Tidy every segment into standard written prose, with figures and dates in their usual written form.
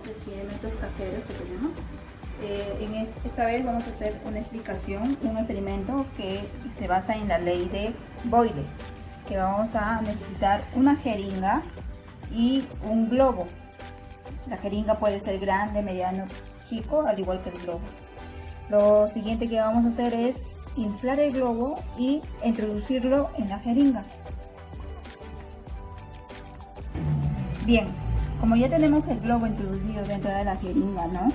experimentos caseros que tenemos. Esta vez vamos a hacer una explicación, un experimento que se basa en la ley de Boyle, que vamos a necesitar una jeringa y un globo. La jeringa puede ser grande, mediano, chico, al igual que el globo. Lo siguiente que vamos a hacer es inflar el globo y introducirlo en la jeringa. Bien, como ya tenemos el globo introducido dentro de la jeringa, ¿no?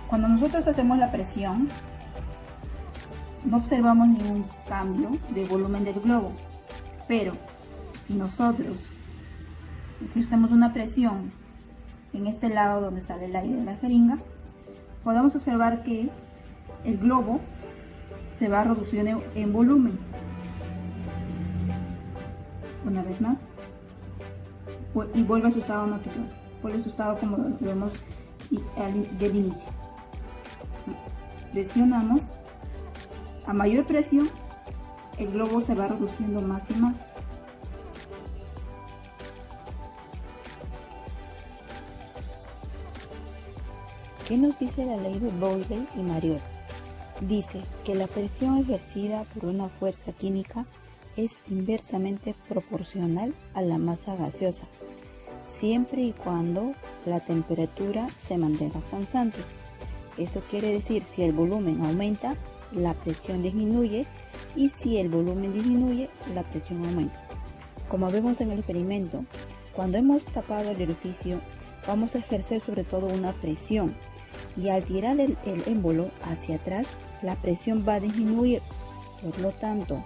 Cuando nosotros hacemos la presión, no observamos ningún cambio de volumen del globo. Pero si nosotros ejercemos una presión en este lado donde sale el aire de la jeringa, podemos observar que el globo se va reduciendo en volumen. Una vez más. Y vuelve a su estado natural. Vuelve a su estado como lo vemos del inicio. Presionamos. A mayor presión, el globo se va reduciendo más y más. ¿Qué nos dice la ley de Boyle y Mariotte? Dice que la presión ejercida por una fuerza química es inversamente proporcional a la masa gaseosa, siempre y cuando la temperatura se mantenga constante. Eso quiere decir, si el volumen aumenta, la presión disminuye, y si el volumen disminuye, la presión aumenta. Como vemos en el experimento, cuando hemos tapado el orificio, vamos a ejercer sobre todo una presión, y al tirar el émbolo hacia atrás, la presión va a disminuir. Por lo tanto,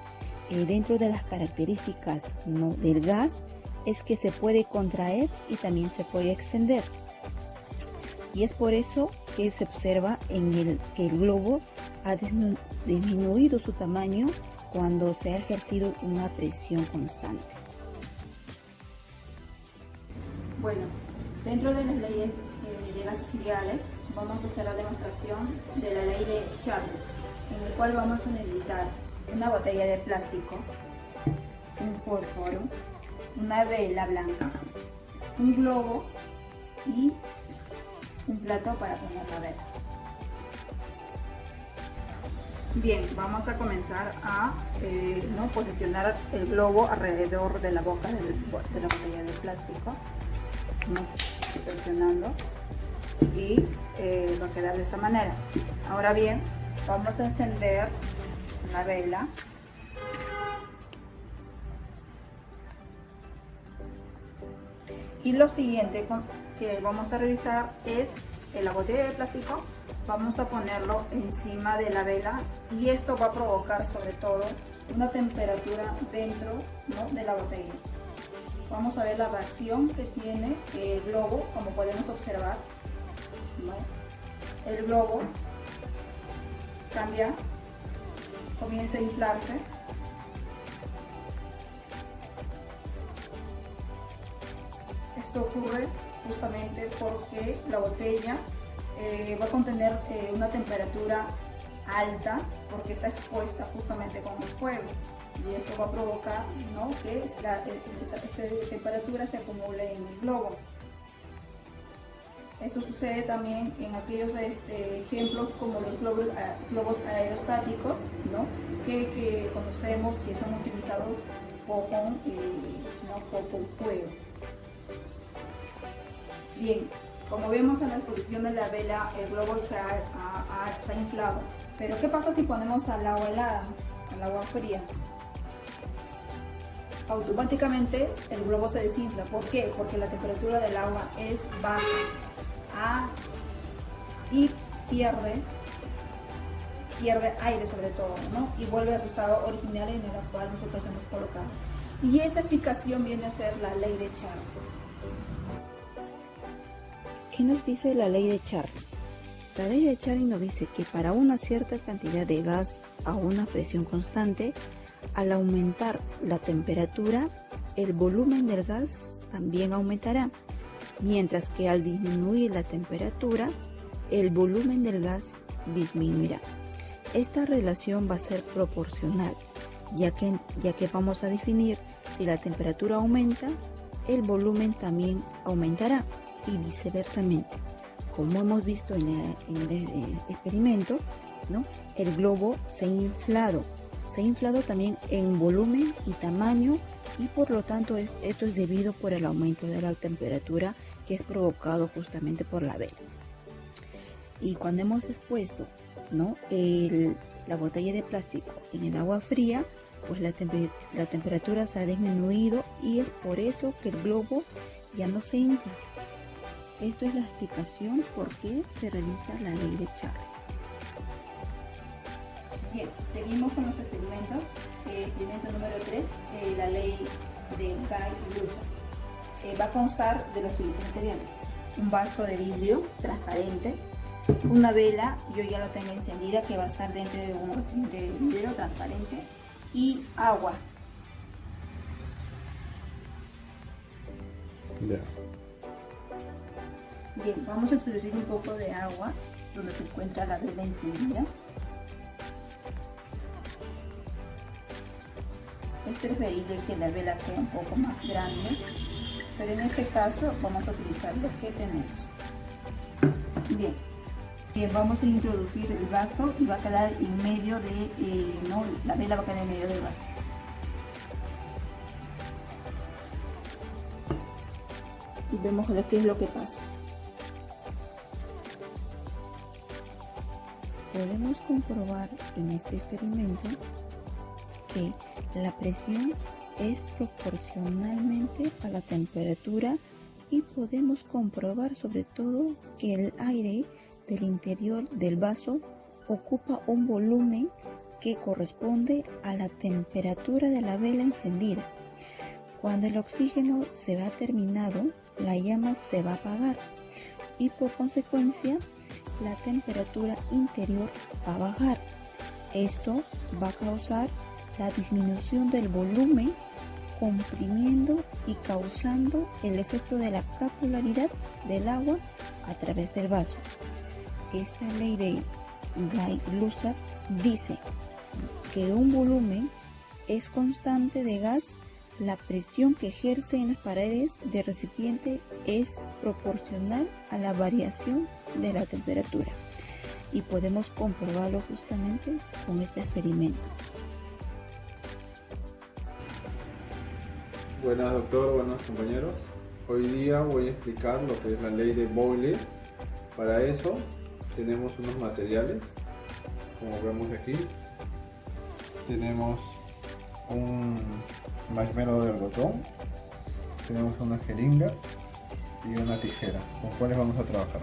dentro de las características del gas es que se puede contraer y también se puede extender. Y es por eso que se observa que el globo ha disminuido su tamaño cuando se ha ejercido una presión constante. Bueno, dentro de las leyes de gases ideales, vamos a hacer la demostración de la ley de Charles, en el cual vamos a necesitar una botella de plástico, un fósforo, una vela blanca, un globo y un plato para poner la vela. Bien, vamos a comenzar a posicionar el globo alrededor de la boca de la botella de plástico, presionando, y va a quedar de esta manera. Ahora bien, vamos a encender la vela. Y lo siguiente que vamos a realizar es la botella de plástico, vamos a ponerlo encima de la vela, y esto va a provocar sobre todo una temperatura dentro, ¿no?, de la botella. Vamos a ver la reacción que tiene el globo, como podemos observar, ¿no? El globo cambia, comienza a inflarse. Esto ocurre justamente porque la botella va a contener una temperatura alta, porque está expuesta justamente con el fuego, y esto va a provocar, ¿no?, que esa temperatura se acumule en el globo. Esto sucede también en aquellos ejemplos como los globos aerostáticos, ¿no?, que conocemos que son utilizados con fuego. Bien, como vemos en la exposición de la vela, el globo se ha inflado. Pero ¿qué pasa si ponemos al agua helada, al agua fría? Automáticamente el globo se desinfla. ¿Por qué? Porque la temperatura del agua es baja y pierde aire sobre todo, ¿no? Y vuelve a su estado original en el cual nosotros hemos colocado. Y esa explicación viene a ser la ley de Charles. ¿Qué nos dice la ley de Charles? La ley de Charles nos dice que para una cierta cantidad de gas a una presión constante, al aumentar la temperatura, el volumen del gas también aumentará, mientras que al disminuir la temperatura, el volumen del gas disminuirá. Esta relación va a ser proporcional, ya que vamos a definir si la temperatura aumenta, el volumen también aumentará, y viceversamente. como hemos visto en el experimento, ¿no? El globo se ha inflado también en volumen y tamaño, y por lo tanto esto es debido por el aumento de la temperatura que es provocado justamente por la vela. Y cuando hemos expuesto, ¿no?, la botella de plástico en el agua fría, pues la temperatura se ha disminuido y es por eso que el globo ya no se infla. Esto es la explicación por qué se realiza la ley de Charlie. Bien, seguimos con los experimentos. Experimento número 3, la ley de Guy-Lussac. Va a constar de los siguientes materiales: un vaso de vidrio transparente, una vela, yo ya lo tengo encendida, que va a estar dentro de un recipiente de vidrio transparente, y agua. Yeah. Bien, vamos a introducir un poco de agua donde se encuentra la vela encendida. Es preferible que la vela sea un poco más grande, pero en este caso vamos a utilizar lo que tenemos. Bien, vamos a introducir el vaso y va a quedar en medio de, la vela va a quedar en medio del vaso. Y vemos qué es lo que pasa. Podemos comprobar en este experimento que la presión es proporcionalmente a la temperatura, y podemos comprobar sobre todo que el aire del interior del vaso ocupa un volumen que corresponde a la temperatura de la vela encendida. Cuando el oxígeno se va terminado, la llama se va a apagar y por consecuencia la temperatura interior va a bajar. Esto va a causar la disminución del volumen, comprimiendo y causando el efecto de la capilaridad del agua a través del vaso. Esta ley de Guy-Lussac dice que un volumen es constante de gas, la presión que ejerce en las paredes del recipiente es proporcional a la variación de la temperatura, y podemos comprobarlo justamente con este experimento. Buenas, doctor, buenos compañeros. Hoy día voy a explicar lo que es la ley de Boyle. Para eso tenemos unos materiales, como vemos aquí. Tenemos un marshmallow de algodón, tenemos una jeringa y una tijera, con cuales vamos a trabajar.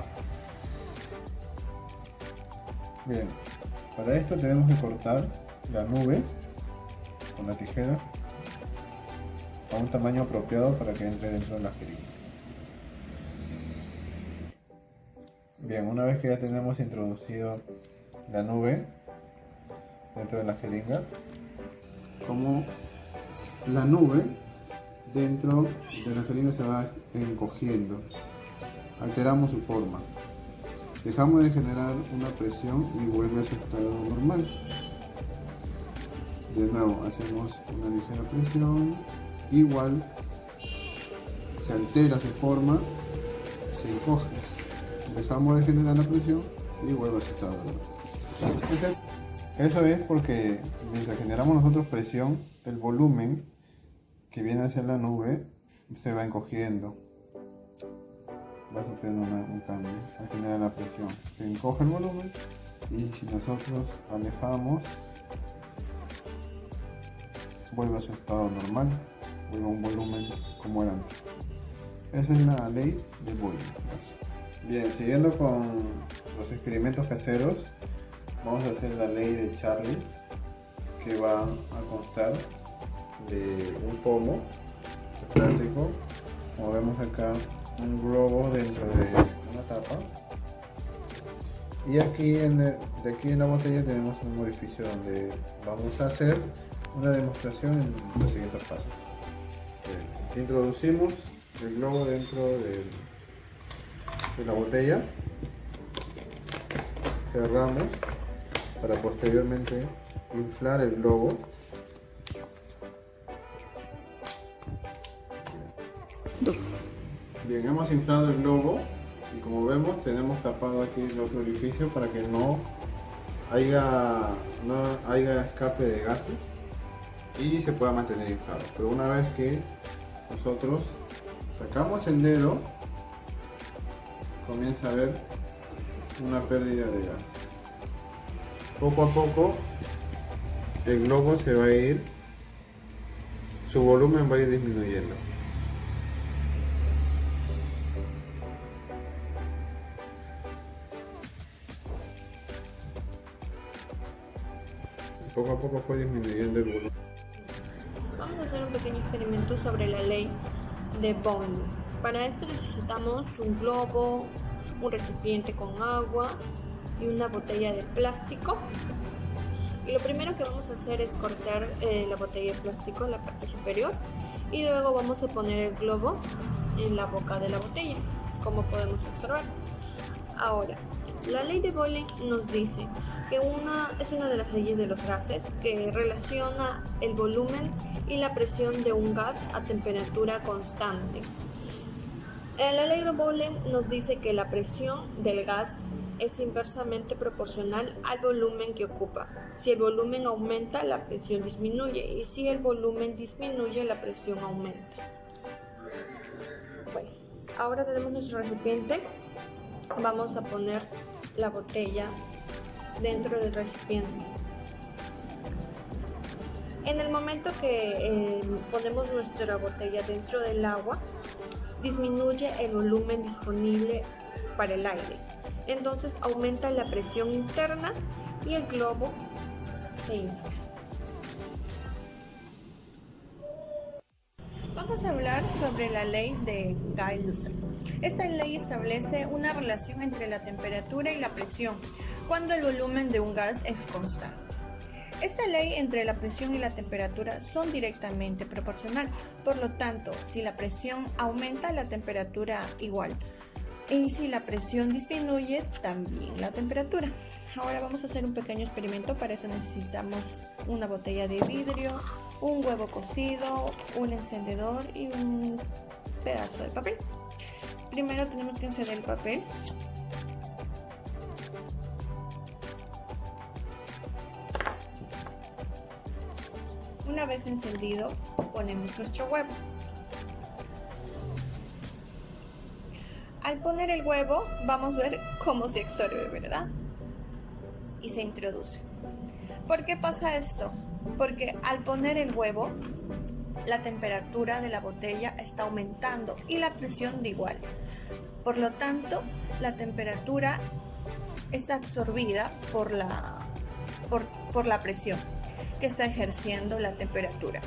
Bien, para esto tenemos que cortar la nube con la tijera a un tamaño apropiado para que entre dentro de la jeringa. Bien, una vez que ya tenemos introducido la nube dentro de la jeringa, como la nube dentro de la jeringa se va encogiendo, alteramos su forma, dejamos de generar una presión y vuelve a su estado normal. De nuevo hacemos una ligera presión, igual se altera su forma, se encoge, dejamos de generar la presión y vuelve a su estado normal. Eso es porque mientras generamos nosotros presión, el volumen que viene hacia la nube se va encogiendo, va sufriendo un cambio al generar la presión. Se encoge el volumen y si nosotros alejamos, vuelve a su estado normal, vuelve a un volumen como era antes. Esa es la ley de Boyle. Bien, siguiendo con los experimentos caseros, vamos a hacer la ley de Charlie, que va a constar de un pomo de plástico, como vemos acá, un globo dentro de una tapa, y aquí de aquí en la botella tenemos un orificio donde vamos a hacer una demostración en los siguientes pasos. Bien, introducimos el globo dentro de la botella, cerramos para posteriormente inflar el globo. Bien, hemos inflado el globo Y como vemos, tenemos tapado aquí el otro orificio para que no haya escape de gases y se pueda mantener inflado. Pero una vez que nosotros sacamos el dedo, comienza a haber una pérdida de gas. Poco a poco el globo se va a ir, su volumen va a ir disminuyendo. Poco a poco fue disminuyendo el volumen. Vamos a hacer un pequeño experimento sobre la ley de Boyle. Para esto necesitamos un globo, un recipiente con agua y una botella de plástico. Y lo primero que vamos a hacer es cortar la botella de plástico en la parte superior y luego vamos a poner el globo en la boca de la botella, como podemos observar. Ahora, la ley de Boyle nos dice que es una de las leyes de los gases que relaciona el volumen y la presión de un gas a temperatura constante. La ley de Boyle nos dice que la presión del gas es inversamente proporcional al volumen que ocupa. Si el volumen aumenta, la presión disminuye, y si el volumen disminuye, la presión aumenta. Bueno, ahora tenemos nuestro recipiente. Vamos a poner la botella dentro del recipiente. En el momento que ponemos nuestra botella dentro del agua, disminuye el volumen disponible para el aire. Entonces aumenta la presión interna y el globo se infla. Vamos a hablar sobre la ley de Gay-Lussac. Esta ley establece una relación entre la temperatura y la presión cuando el volumen de un gas es constante. Esta ley entre la presión y la temperatura son directamente proporcional, por lo tanto, si la presión aumenta, la temperatura igual. Y si la presión disminuye, también la temperatura. Ahora vamos a hacer un pequeño experimento. Para eso necesitamos una botella de vidrio, un huevo cocido, un encendedor y un pedazo de papel. Primero tenemos que encender el papel. Una vez encendido, ponemos nuestro huevo. Al poner el huevo, vamos a ver cómo se absorbe, ¿verdad? Y se introduce. ¿Por qué pasa esto? Porque al poner el huevo, la temperatura de la botella está aumentando y la presión de igual. Por lo tanto, la temperatura está absorbida por la presión que está ejerciendo la temperatura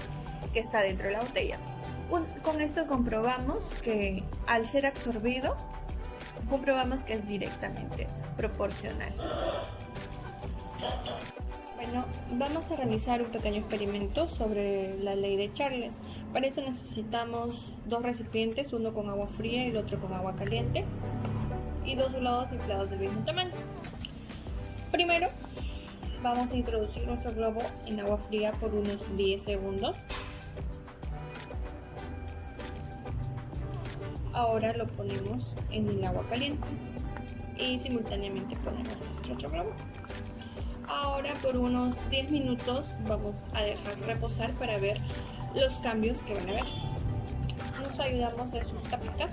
que está dentro de la botella. Con esto comprobamos que al ser absorbido, comprobamos que es directamente proporcional. Bueno, vamos a realizar un pequeño experimento sobre la ley de Charles. Para eso necesitamos dos recipientes, uno con agua fría y el otro con agua caliente, y dos globos inflados del mismo tamaño. Primero, vamos a introducir nuestro globo en agua fría por unos 10 segundos. Ahora lo ponemos en el agua caliente y simultáneamente ponemos nuestro otro globo. Ahora por unos 10 minutos vamos a dejar reposar para ver los cambios que van a haber. Nos ayudamos de sus tapitas.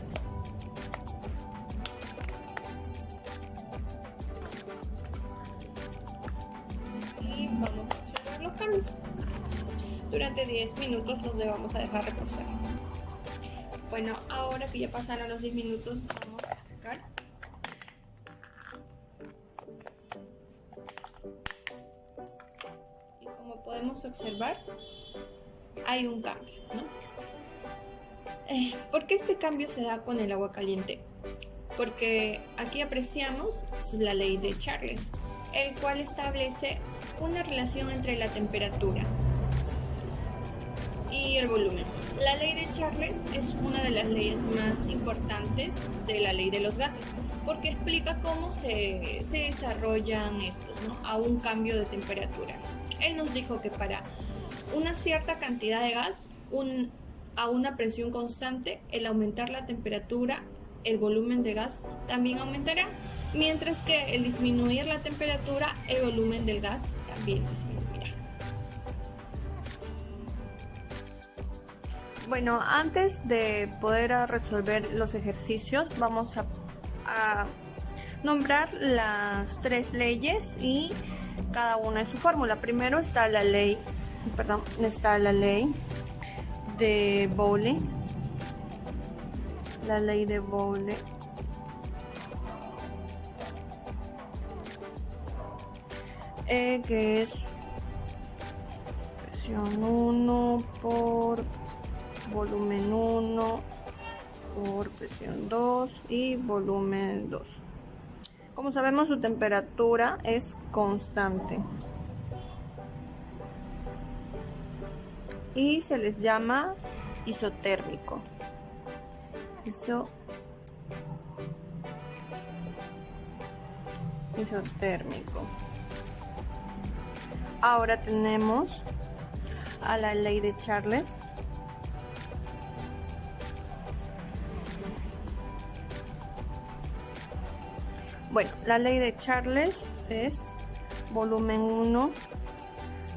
Y vamos a observar los cambios. Durante 10 minutos nos vamos a dejar reposar. Bueno, ahora que ya pasaron los 10 minutos, vamos a sacar. Y como podemos observar, hay un cambio, ¿no? ¿Por qué este cambio se da con el agua caliente? Porque aquí apreciamos la ley de Charles, el cual establece una relación entre la temperatura y el volumen. La ley de Charles es una de las leyes más importantes de la ley de los gases, porque explica cómo se desarrollan estos, ¿no?, a un cambio de temperatura. Él nos dijo que para una cierta cantidad de gas, a una presión constante, el aumentar la temperatura el volumen de gas también aumentará, mientras que al disminuir la temperatura, el volumen del gas también disminuirá. Bueno, antes de poder resolver los ejercicios, vamos a nombrar las 3 leyes y cada una de su fórmula. Primero está la ley de Bowley. La ley de Bowley. Que es presión 1 por volumen 1 por presión 2 y volumen 2. Como sabemos, su temperatura es constante y se les llama isotérmico. Isotérmico. Ahora tenemos a la ley de Charles. Bueno, la ley de Charles es volumen 1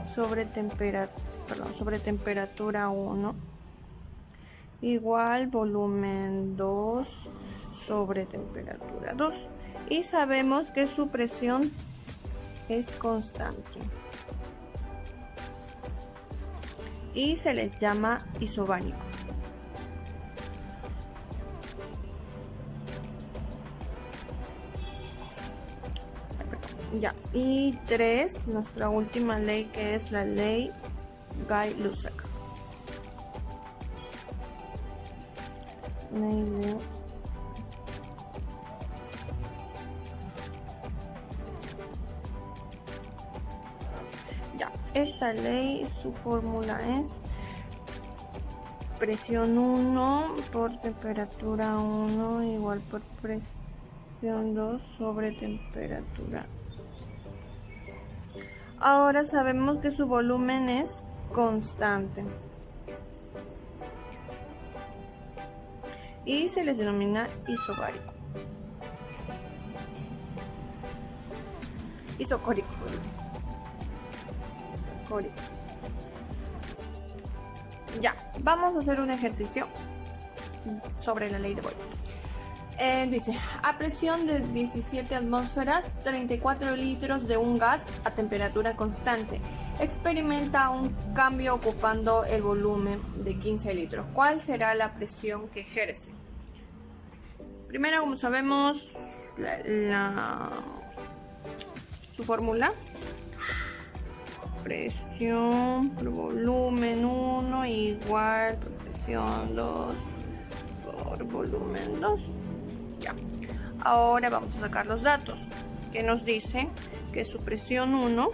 sobre temperatura 1 igual volumen 2 sobre temperatura 2. Y sabemos que su presión es constante y se les llama isobárico. Ya, y 3, nuestra última ley, que es la ley Guy-Lussac. Ya, esta ley, su fórmula es presión 1 por temperatura 1 igual por presión 2 sobre temperatura. Ahora sabemos que su volumen es constante y se les denomina isobárico. Isocórico. Ya, vamos a hacer un ejercicio sobre la ley de Boyle. Dice, a presión de 17 atmósferas, 34 litros de un gas a temperatura constante. Experimenta un cambio ocupando el volumen de 15 litros. ¿Cuál será la presión que ejerce? Primero, como sabemos, su fórmula. Presión por volumen 1 igual por presión 2 por volumen 2. Ya. Ahora vamos a sacar los datos, que nos dice que su presión 1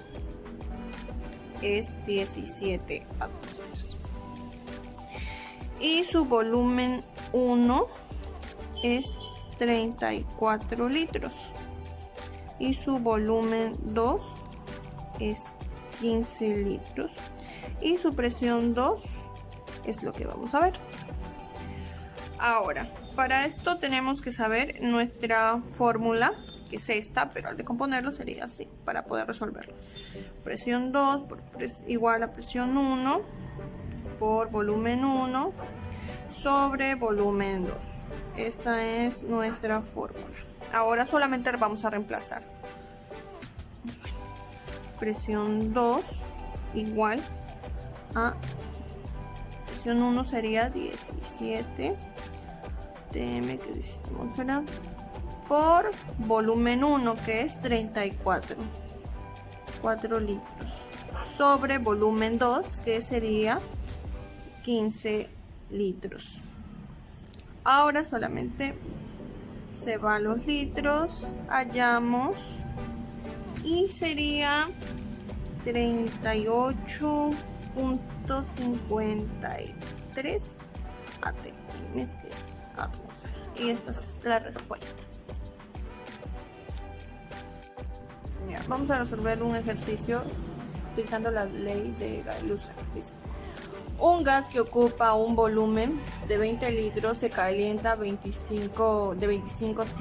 es 17 atmósferas y su volumen 1 es 34 litros y su volumen 2 es 15 litros y su presión 2 es lo que vamos a ver. Ahora, para esto tenemos que saber nuestra fórmula, que es esta, pero al decomponerlo sería así, para poder resolverlo. Presión 2 igual a presión 1 por volumen 1 sobre volumen 2. Esta es nuestra fórmula. Ahora solamente vamos a reemplazar. Presión 2 igual a presión 1 sería 17 atm, que es atmósfera, por volumen 1, que es 34 litros, sobre volumen 2, que sería 15 litros. Ahora solamente se van los litros, hallamos, y sería 38.53 atm, que es atmósfera. Y esta es la respuesta. Mira, vamos a resolver un ejercicio utilizando la ley de Guy-Lussac. Un gas que ocupa un volumen de 20 litros se calienta de 25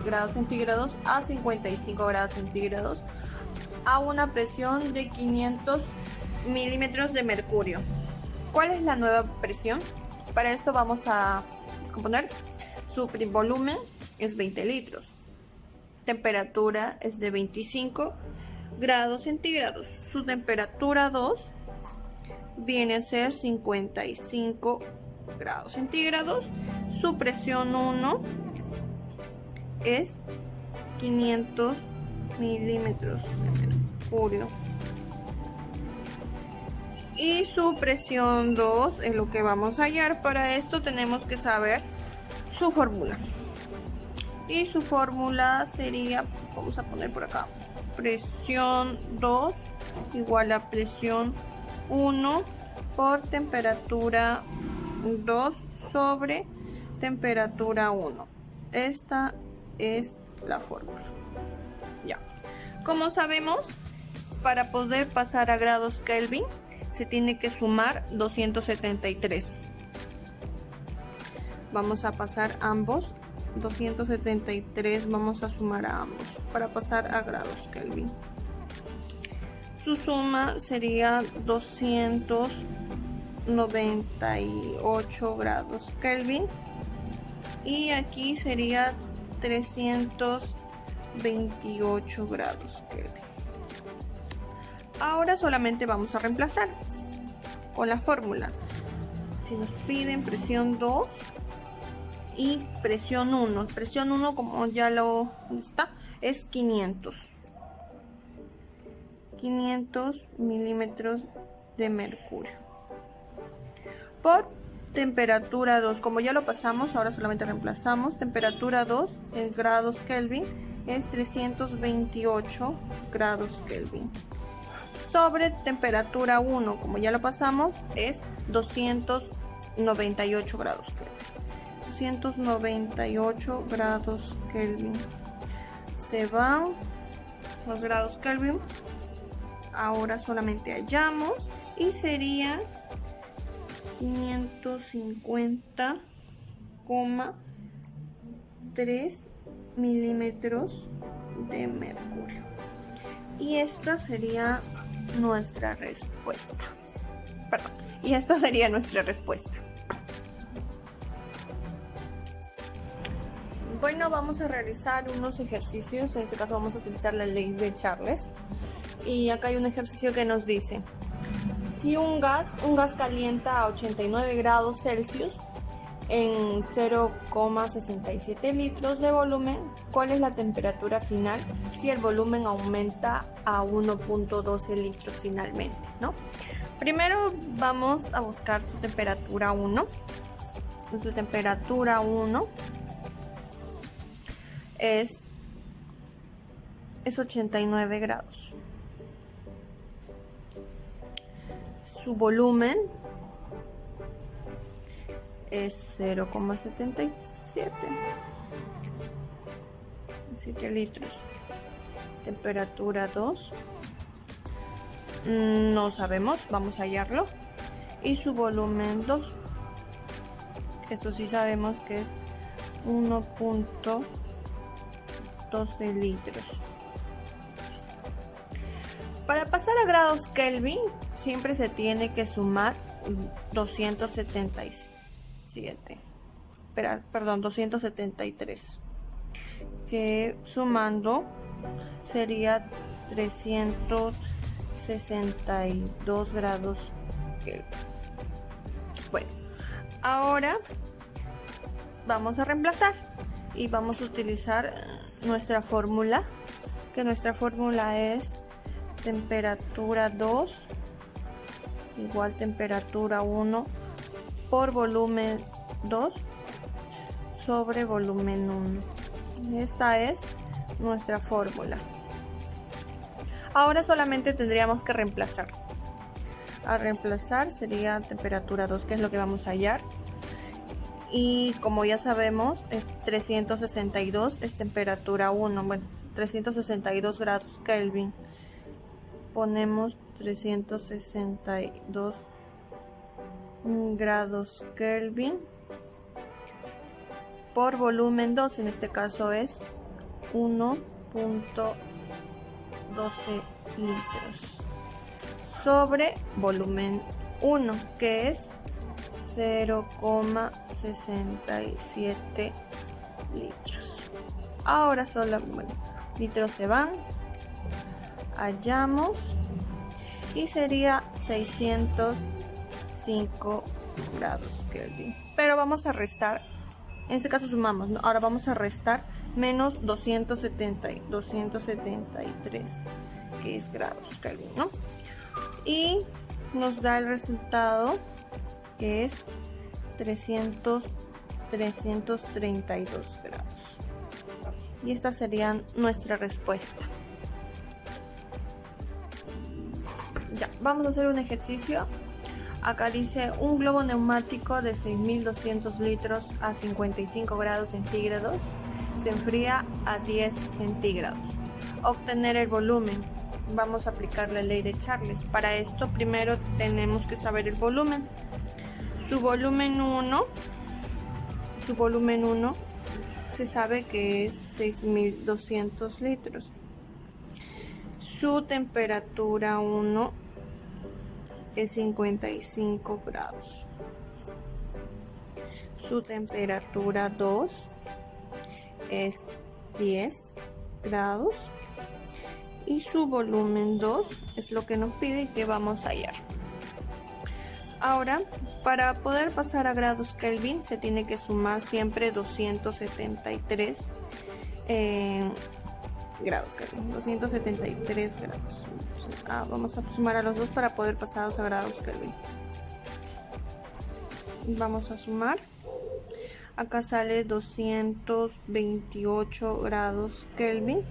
grados centígrados a 55 grados centígrados a una presión de 500 milímetros de mercurio. ¿Cuál es la nueva presión? Para esto vamos a descomponer. Su volumen es 20 litros. Temperatura es de 25 grados centígrados. Su temperatura 2 viene a ser 55 grados centígrados. Su presión 1 es 500 milímetros de mercurio. Y su presión 2 es lo que vamos a hallar. Para esto tenemos que saber su fórmula. Y su fórmula sería, vamos a poner por acá, presión 2 igual a presión 1 por temperatura 2 sobre temperatura 1. Esta es la fórmula. Ya. Como sabemos, para poder pasar a grados Kelvin se tiene que sumar 273. Vamos a pasar ambos. 273 vamos a sumar a ambos para pasar a grados Kelvin. Su suma sería 298 grados Kelvin y aquí sería 328 grados Kelvin. Ahora solamente vamos a reemplazar con la fórmula. Si nos piden presión 2 y presión 1. Presión 1, como ya lo está, es 500 milímetros de mercurio. Por temperatura 2, como ya lo pasamos, ahora solamente reemplazamos. Temperatura 2 en grados Kelvin es 328 grados Kelvin. Sobre temperatura 1, como ya lo pasamos, es 298 grados Kelvin. 298 grados Kelvin. Se van los grados Kelvin. Ahora solamente hallamos y sería 550,3 milímetros de mercurio. Y esta sería nuestra respuesta. Perdón. Y esta sería nuestra respuesta. Bueno, vamos a realizar unos ejercicios. En este caso vamos a utilizar la ley de Charles. Y acá hay un ejercicio que nos dice: si un gas calienta a 89 grados Celsius en 0,67 litros de volumen, ¿cuál es la temperatura final si el volumen aumenta a 1,12 litros finalmente, ¿no? Primero vamos a buscar su temperatura 1. Su temperatura 1 es 89 grados. Su volumen es 0,77 litros. Temperatura 2. No sabemos, vamos a hallarlo. Y su volumen 2. Eso sí sabemos que es 1,12 litros. Para pasar a grados Kelvin siempre se tiene que sumar 273, que sumando sería 362 grados Kelvin. Bueno, ahora vamos a reemplazar y vamos a utilizar nuestra fórmula, que nuestra fórmula es temperatura 2 igual temperatura 1 por volumen 2 sobre volumen 1. Esta es nuestra fórmula. Ahora solamente tendríamos que reemplazar. A reemplazar sería temperatura 2, que es lo que vamos a hallar. Y como ya sabemos, es 362 es temperatura 1. Bueno, 362 grados Kelvin. Ponemos 362 grados Kelvin por volumen 2, en este caso es 1.12 litros, sobre volumen 1, que es 0,67 litros. Ahora solo, litros se van, hallamos, y sería 605 grados Kelvin. Pero vamos a restar, en este caso sumamos, ¿no? Ahora vamos a restar menos 273, que es grados Kelvin, ¿no? Y nos da el resultado, que es 332 grados. Y esta sería nuestra respuesta. Ya, vamos a hacer un ejercicio. Acá dice: un globo neumático de 6.200 litros a 55 grados centígrados se enfría a 10 centígrados. Obtener el volumen. Vamos a aplicar la ley de Charles. Para esto primero tenemos que saber el volumen. Su volumen 1 se sabe que es 6.200 litros. Su temperatura 1 es 55 grados. Su temperatura 2 es 10 grados. Y su volumen 2 es lo que nos pide y que vamos a hallar. Ahora, para poder pasar a grados Kelvin se tiene que sumar siempre 273 grados Kelvin. 273 grados. Vamos a sumar a los dos para poder pasar a grados Kelvin. Vamos a sumar. Acá sale 228 grados Kelvin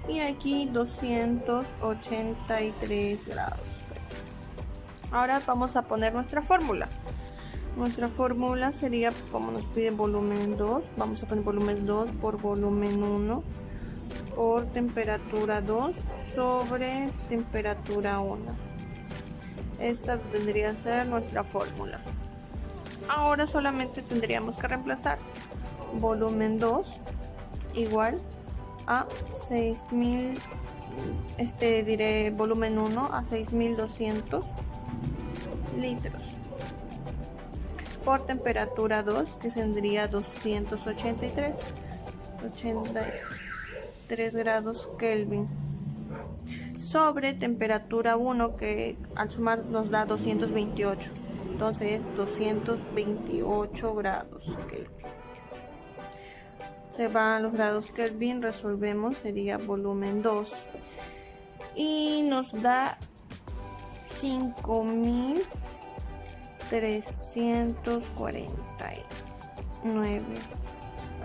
y aquí 283 grados. Ahora vamos a poner nuestra fórmula. Nuestra fórmula sería, como nos pide volumen 2, vamos a poner volumen 2 por volumen 1 por temperatura 2 sobre temperatura 1. Esta vendría a ser nuestra fórmula. Ahora solamente tendríamos que reemplazar volumen 2 igual a 6.000, diré volumen 1 a 6.200 litros por temperatura 2, que tendría 283 grados Kelvin, sobre temperatura 1, que al sumar nos da 228. Entonces 228 grados Kelvin. Se van los grados Kelvin, resolvemos, sería volumen 2 y nos da 5.349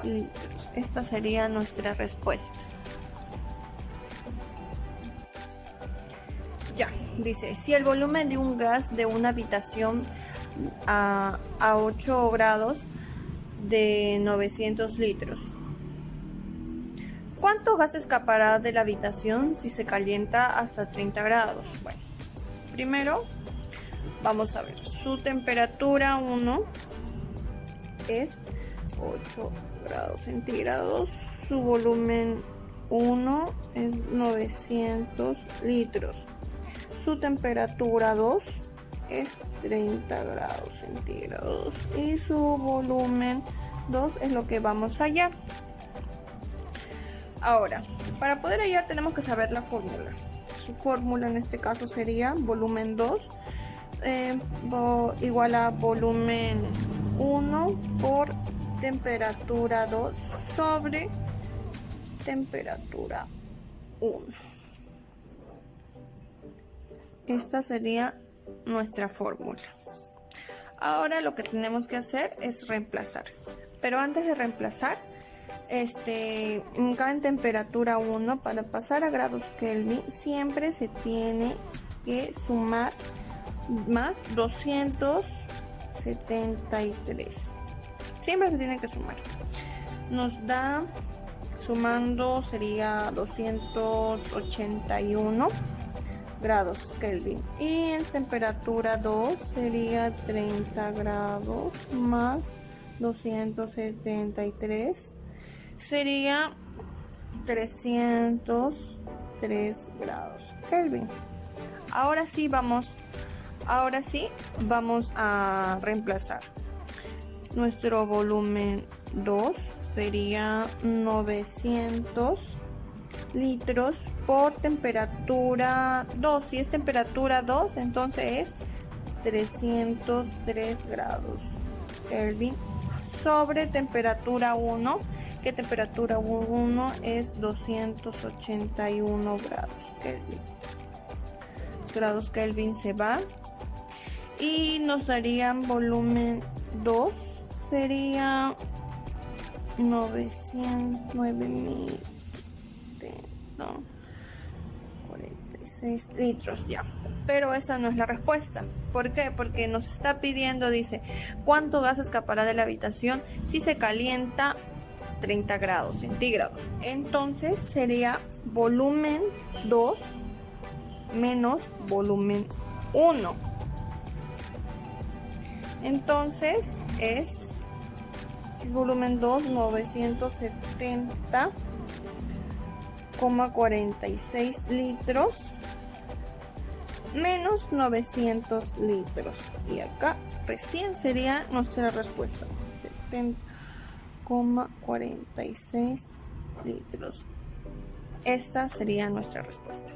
litros. Esta sería nuestra respuesta. Ya, dice: si el volumen de un gas de una habitación a 8 grados de 900 litros, ¿cuánto gas escapará de la habitación si se calienta hasta 30 grados? Bueno, primero vamos a ver. Su temperatura 1 es 8 grados centígrados. Su volumen 1 es 900 litros. Su temperatura 2 es 30 grados centígrados. Y su volumen 2 es lo que vamos a hallar. Ahora, para poder hallar tenemos que saber la fórmula. Su fórmula en este caso sería volumen 2 igual a volumen 1 por temperatura 2 sobre temperatura 1. Esta sería nuestra fórmula. Ahora lo que tenemos que hacer es reemplazar. Pero antes de reemplazar, acá en temperatura 1, para pasar a grados Kelvin, siempre se tiene que sumar más 273. Siempre se tiene que sumar. Nos da, sumando sería 281 grados Kelvin. Y en temperatura 2 sería 30 grados más 273 sería 303 grados Kelvin. Ahora sí vamos a reemplazar. Nuestro volumen 2 sería 900 litros por temperatura 2. Si es temperatura 2, entonces es 303 grados Kelvin sobre temperatura 1, que temperatura 1 es 281 grados Kelvin. Los grados Kelvin se van y nos darían volumen 2 sería 9.46 litros ya. Pero esa no es la respuesta. ¿Por qué? Porque nos está pidiendo, dice, ¿cuánto gas escapará de la habitación si se calienta 30 grados centígrados? Entonces sería volumen 2 menos volumen 1. Entonces si es volumen 2, 970,46 litros menos 900 litros. Y acá recién sería nuestra respuesta. 70,46 litros. Esta sería nuestra respuesta.